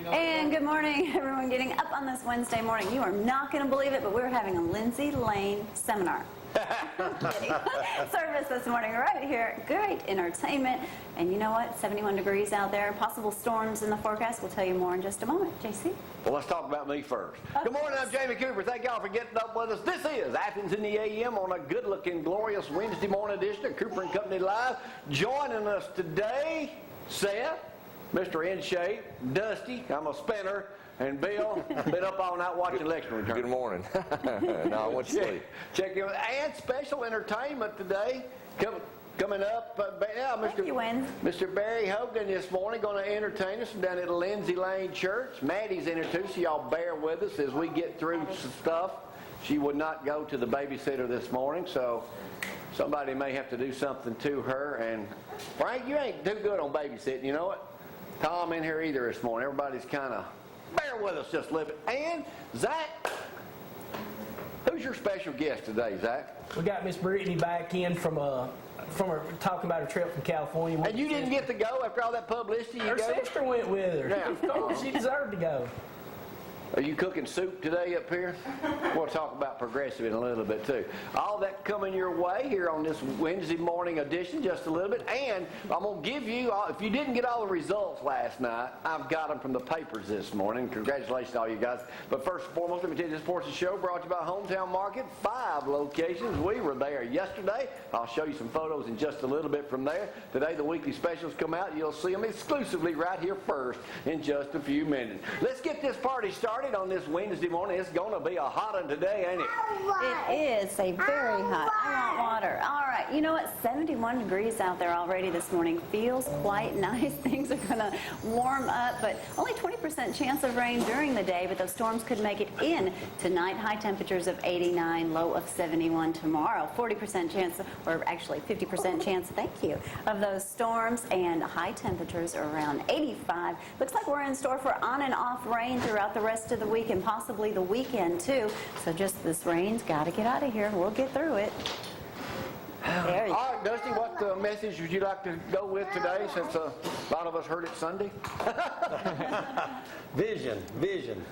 And good morning, everyone getting up on this Wednesday morning. You are not going to believe it, but we're having a Lindsay Lane seminar. Service this morning right here. Great entertainment. And you know what? 71 degrees out there. Possible storms in the forecast. We'll tell you more in just a moment. JC? Well, let's talk about me first. Okay. Good morning, I'm Jamie Cooper. Thank y'all for getting up with us. This is Athens in the AM on a good-looking, glorious Wednesday morning edition of Cooper & Company Live. Joining us today, Seth, Mr. In Shape, Dusty, I'm a spinner, and Bill, been up all night watching election return. Good morning. No, I went to sleep. Check in. And special entertainment today coming up. Mr. Barry Hogan this morning going to entertain us down at the Lindsay Lane Church. Maddie's in here too, so y'all bear with us as we get through some stuff. She would not go to the babysitter this morning, so somebody may have to do something to her. And Frank, you ain't too good on babysitting, you know it? Tom in here either this morning. Everybody's kind of, bear with us just a little bit. And Zack, who's your special guest today, Zack? We got Miss Brittany back in from her talking about her trip from California. And you didn't get to go after all that publicity? Her sister went with her. Yeah. Of course, she deserved to go. Are you cooking soup today up here? We'll talk about progressive in a little bit too. All that coming your way here on this Wednesday morning edition just a little bit. And I'm going to give you, if you didn't get all the results last night, I've got them from the papers this morning. Congratulations to all you guys. But first and foremost, let me tell you this portion show brought to you by Hometown Market. 5 locations. We were there yesterday. I'll show you some photos in just a little bit from there. Today the weekly specials come out. You'll see them exclusively right here first in just a few minutes. Let's get this party started. On this Wednesday morning. It's going to be a hot one today, ain't it? It is a very hot. I want water. All right. You know what? 71 degrees out there already this morning. Feels quite nice. Things are going to warm up, but only 20% chance of rain during the day, but those storms could make it in tonight. High temperatures of 89, low of 71 tomorrow. 40% chance, or actually 50% chance, thank you, of those storms, and high temperatures around 85. Looks like we're in store for on and off rain throughout the rest of the week and possibly the weekend too. So just this rain's got to get out of here. We'll get through it. There you go. All right, Dusty, what message would you like to go with today since a lot of us heard it Sunday? Vision.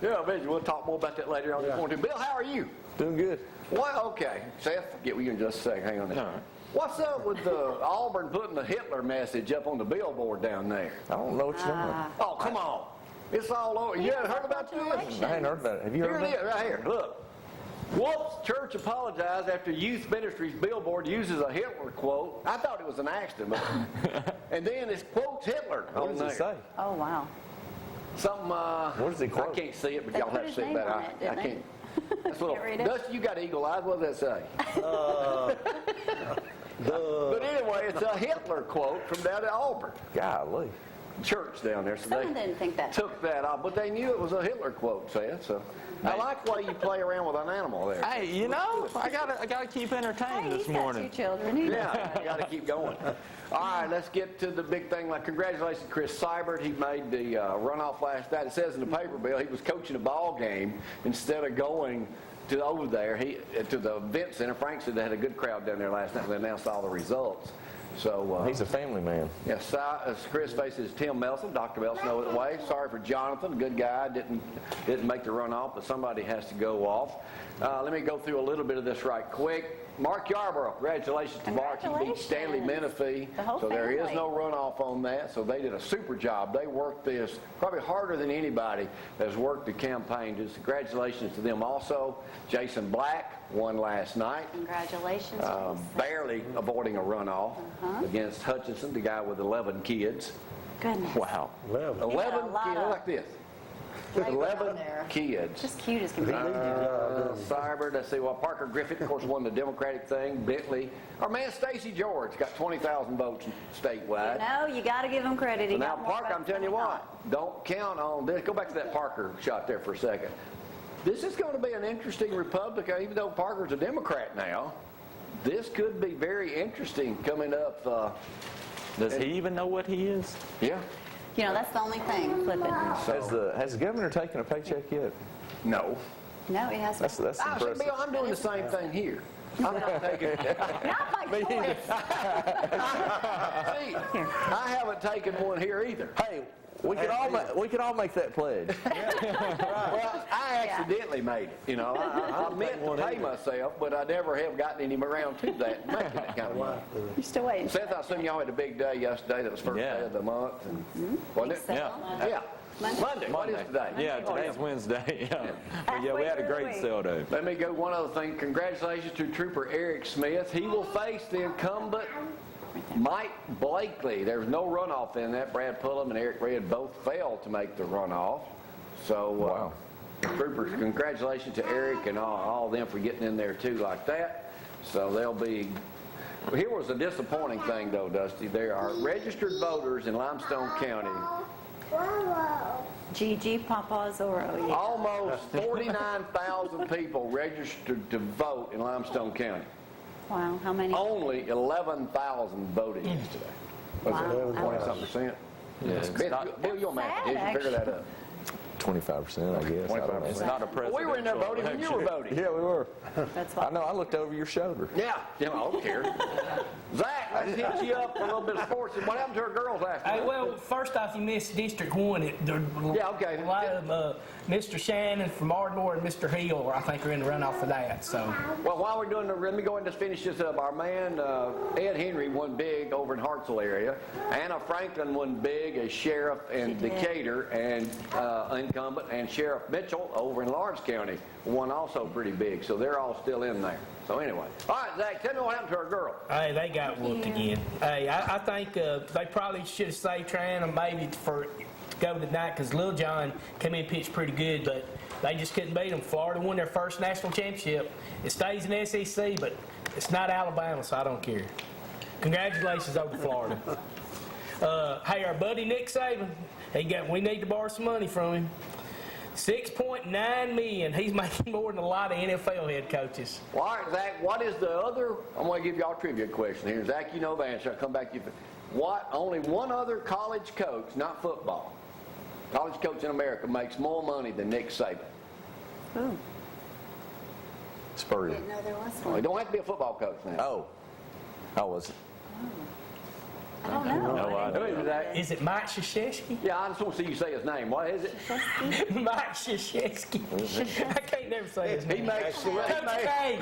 Yeah, vision. We'll talk more about that later on this morning. Bill, how are you? Doing good. Well, okay. Seth, get with you in just a second. Hang on a minute. All right. What's up with Auburn putting the Hitler message up on the billboard down there? I don't know what you're talking about. Oh, come on. It's all over. You haven't heard about this? I ain't heard about it. Have you heard about it? Here it is, right here. Look. Whoops, church apologized after Youth Ministries billboard uses a Hitler quote. I thought it was an accident. And then it quotes Hitler. What does it say? Oh, wow. Something, what does it quote? I can't see it, but They y'all put have to his see it name better. on it, didn't I they? can't. That's a little. Can't read it? Dusty, you got eagle eyes. What does that say? But anyway, it's a Hitler quote from down at Auburn. Golly. Church down there. So Someone they didn't think that. took that off, but they knew it was a Hitler quote, Seth. So I like the way you play around with an animal there. Hey, you know, I gotta keep entertained Hey, this he's got morning. 2 children. He knows. Yeah, you got to keep going. All right, let's get to the big thing. Like, congratulations to Chris Seibert. He made the runoff last night. It says in the paper, Bill, he was coaching a ball game instead of going to over there to the event center. Frank said they had a good crowd down there last night when they announced all the results. So He's a family man. yes, Chris faces Tim Melson. Dr. Melson over the way. Sorry for Jonathan, good guy. Didn't make the runoff, but somebody has to go off. Let me go through a little bit of this right quick. Mark Yarborough, congratulations to Mark. He beat Stanley Menifee. The whole So there is family. no runoff on that. So they did a super job. They worked this probably harder than anybody has worked the campaign. Just congratulations to them. Also, Jason Black won last night. Congratulations. Jason. Barely avoiding a runoff against Hutchinson, the guy with 11 kids. Goodness. Wow. 11 got a lot kids, of like this. playground 11 there. kids. Just cute as can be. Seibert, let's see, well, Parker Griffith, of course, won the Democratic thing. Bentley. Our man, Stacey George, got 20,000 votes statewide. No, you got to give him credit. He So now, got more Parker, I'm votes telling than you he what, don't count on this. Go back to that Parker shot there for a second. This is going to be an interesting Republican, even though Parker's a Democrat now. This could be very interesting coming up. Does he even know what he is? Yeah. You know, that's the only thing. Flip it. Has the governor taken a paycheck yet? No. No, he hasn't. That's I said, impressive. Bill, I'm doing the same thing here. I'm not taking. Not my choice. See, I haven't taken one here either. Hey, We could all make that pledge. Well, I accidentally made it. You know, I meant to pay myself, but I never have gotten any around to that, making that kind of money. You're still waiting. Seth, I assume y'all had a big day yesterday. That was first Yeah. day of the month. And, wasn't it? Big Yeah. sale. Yeah. Monday. What is today? Yeah, Oh, today's Wednesday. Yeah. But yeah, we had a Halfway through the great week. sale day. Let me go one other thing. Congratulations to Trooper Eric Smith. He will face the incumbent Mike Blakely. There's no runoff in that. Brad Pullum and Eric Red both failed to make the runoff. So, Wow. Troopers, congratulations to Eric and all of them for getting in there too like that. So they'll be. Here was a disappointing thing though, Dusty. There are registered voters in Limestone County. Gigi Papazoro, yeah. Almost 49,000 people registered to vote in Limestone County. Wow, how many? Only 11,000 voted yesterday. Was it Wow. 20-something%? Yeah, it's not, Bill, you're a mathematician. Sad, Figure that up. 25%, I guess. I don't know. it's not a presidential We were in there voting when you were election. voting. Yeah, we were. That's I what. know. I looked over your shoulder. Yeah, I don't care. Zach, let's hit you up for a little bit of sports. What happened to our girls last Hey, night? well, first off, you missed District 1. Yeah, okay. A lot of Mr. Shannon from Ardmore and Mr. Hill, I think, are in the runoff for that. So, Well, while we're doing let me go ahead and just finish this up. Our man, Ed Henry, won big over in Hartselle area. Anna Franklin won big as sheriff in She did. Decatur and incumbent, and Sheriff Mitchell over in Lawrence County won also pretty big. So they're all still in there. So anyway. All right, Zach, tell me what happened to our girl. hey, they got whooped again. Hey, I think they probably should have stayed trying them maybe to go tonight because Lil John came in and pitched pretty good, but they just couldn't beat them. Florida won their first national championship. It stays in SEC, but it's not Alabama, so I don't care. Congratulations over Florida. Hey, our buddy Nick Saban, we need to borrow some money from him. $6.9 million. He's making more than a lot of NFL head coaches. Well, all right, Zach, what is the other? I'm going to give y'all a trivia question here. Zach, you know the answer. I'll come back to you. Only one other college coach, not football, college coach in America makes more money than Nick Saban. Ooh, Spurrier. didn't know there was Well, he one. don't have to be a football coach now. Oh. How was it? I don't know. No idea. Who is that? Is it Mike Krzyzewski? Yeah, I just want to see you say his name. What is it? Mike Krzyzewski. I can't never say his He name. makes. Coach K.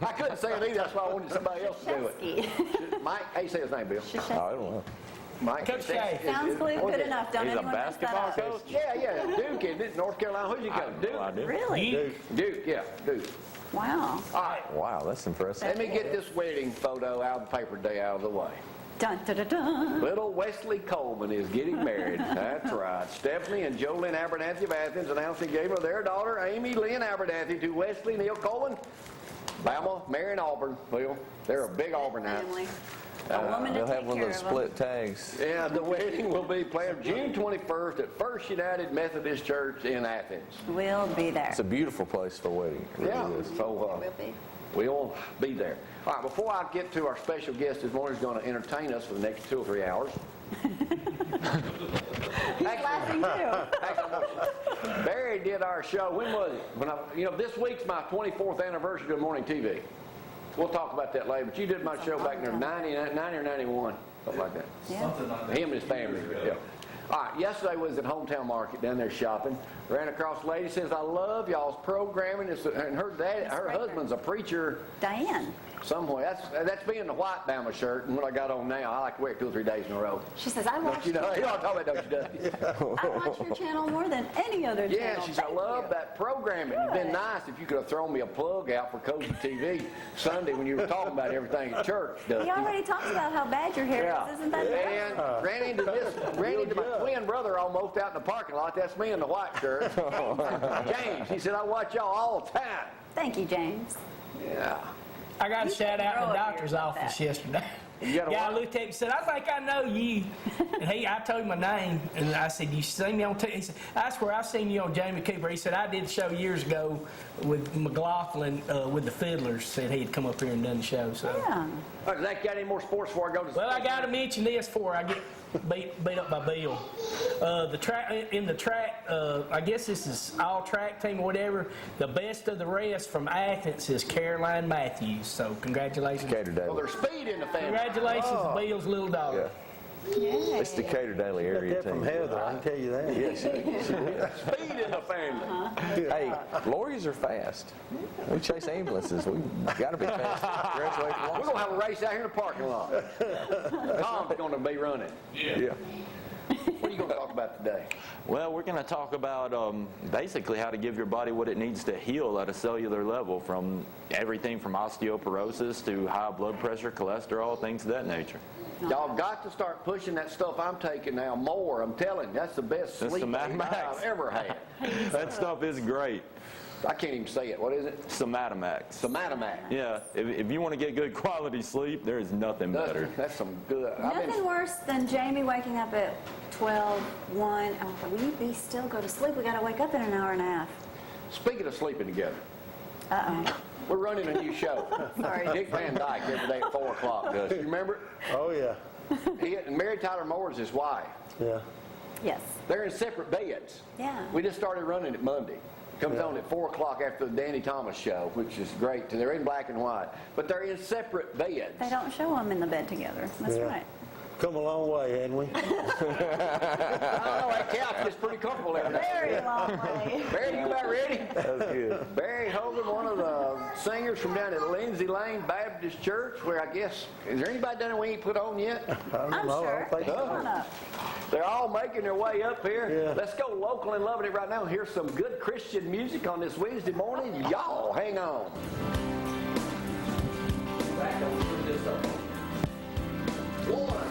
I couldn't say it either. That's why I wanted somebody else to do it. Shesky. Mike, hey, say his name, Bill. Oh, I don't know. Mike. Coach K. Sounds good enough. Don't He's a anyone mess that basketball up. coach? Yeah, Duke, isn't it? North Carolina. Who'd you coach? No Duke. idea. Really? Duke, yeah, Duke. Wow. All right. Wow, that's impressive. Let me get this wedding photo out of the paper day out of the way. Dun, dun, dun, dun. Little Wesley Coleman is getting married. That's right. Stephanie and Jolynn Abernathy of Athens announced engagement of their daughter, Amy Lynn Abernathy, to Wesley Neil Coleman. Bama, Marion, Auburn. Well, they're a big Auburnites. Family. A woman to They'll have take one of care those of them. split tags. Yeah, the wedding will be planned June 21st at First United Methodist Church in Athens. We'll be there. It's a beautiful place for a wedding. It really Yeah, is. so We'll be. we'll be there. All right, before I get to our special guest this morning, who's going to entertain us for the next 2 or 3 hours. He's laughing too. Actually, Barry did our show. When was it? This week's my 24th anniversary of Good Morning TV. We'll talk about that later. But you did my show back in 90 or 91, something like that. Yeah. Him and his family. Yeah. All right, yesterday was at Hometown Market down there shopping. Ran across a lady, says, I love y'all's programming. And her husband's a preacher Diane. somewhere. That's being the white Bama shirt, and what I got on now, I like to wear it 2 or 3 days in a row. She says, I watch, Don't you know? You know what I'm talking about, don't you, Dusty? I watch your channel more than any other channel. Yeah, she said, I Thank love you." that programming. It'd been nice if you could have thrown me a plug out for Cozy TV Sunday when you were talking about everything at church, Dusty. He already talks about how bad your hair Yeah. is. Isn't that bad? And ran into my twin brother almost out in the parking lot. That's me in the white shirt. James, he said, I watch y'all all the time. Thank you, James. Yeah. I got a You shout out in grow the up doctor's here about office that. yesterday. You got a Guy what? looked at me and said, I think I know you. And I told him my name, and I said, you see me on TV? He said, I swear I've seen you on Jamie Cooper. He said, I did the show years ago with McLaughlin with the Fiddlers. Said he'd come up here and done the show. So. Yeah. All right, Zach, got any more sports before I go to Well, I got to mention this before I get beat up by Bill. The track, I guess this is all track team or whatever. The best of the rest from Athens is Caroline Mathews. So congratulations. Cater Well, David. there's speed in the family. Congratulations to Bill's little daughter. Yay. It's Decatur Daily area Got that team. from Heather, I can tell you that. Yeah, Speed in the family. Hey, lorries are fast. We chase ambulances. We got to be fast. Graduate from law We're going to have a race out here in the parking lot. Tom's going to be running. Yeah. What are you going to talk about today? Well, we're going to talk about basically how to give your body what it needs to heal at a cellular level, from everything from osteoporosis to high blood pressure, cholesterol, things of that nature. Y'all got to start pushing that stuff I'm taking now more. I'm telling you, that's the best That's sleep the aid Mathews. I've ever had. That stuff is great. I can't even say it. What is it? Somatomax. Somatamax. Yeah, if you want to get good quality sleep, there is nothing better. That's some good. Nothing worse than Jamie waking up at 12, 1. Oh, we still go to sleep. We got to wake up in an hour and a half. Speaking of sleeping together, Uh-oh. we're running a new show. Sorry. Dick Van Dyke every day at 4 o'clock does. You remember? Oh, yeah, And Mary Tyler Moore is his wife. yeah. Yes. They're in separate beds. Yeah. We just started running it Monday. Comes on at 4 o'clock after the Danny Thomas show, which is great. They're in black and white, but they're in separate beds. They don't show them in the bed together. That's Yeah. right. Come a long way, hadn't we? I don't know, that couch is pretty comfortable every day. Very long way. Barry, you about ready? That's good. Barry Hogan, one of the singers from down at Lindsay Lane Baptist Church, where I guess, is there anybody down there we ain't put on yet? I don't I'm know. sure. I don't think Come on so. up. They're all making their way up here. Yeah. Let's go local and loving it right now. Here's some good Christian music on this Wednesday morning. Y'all hang on. One.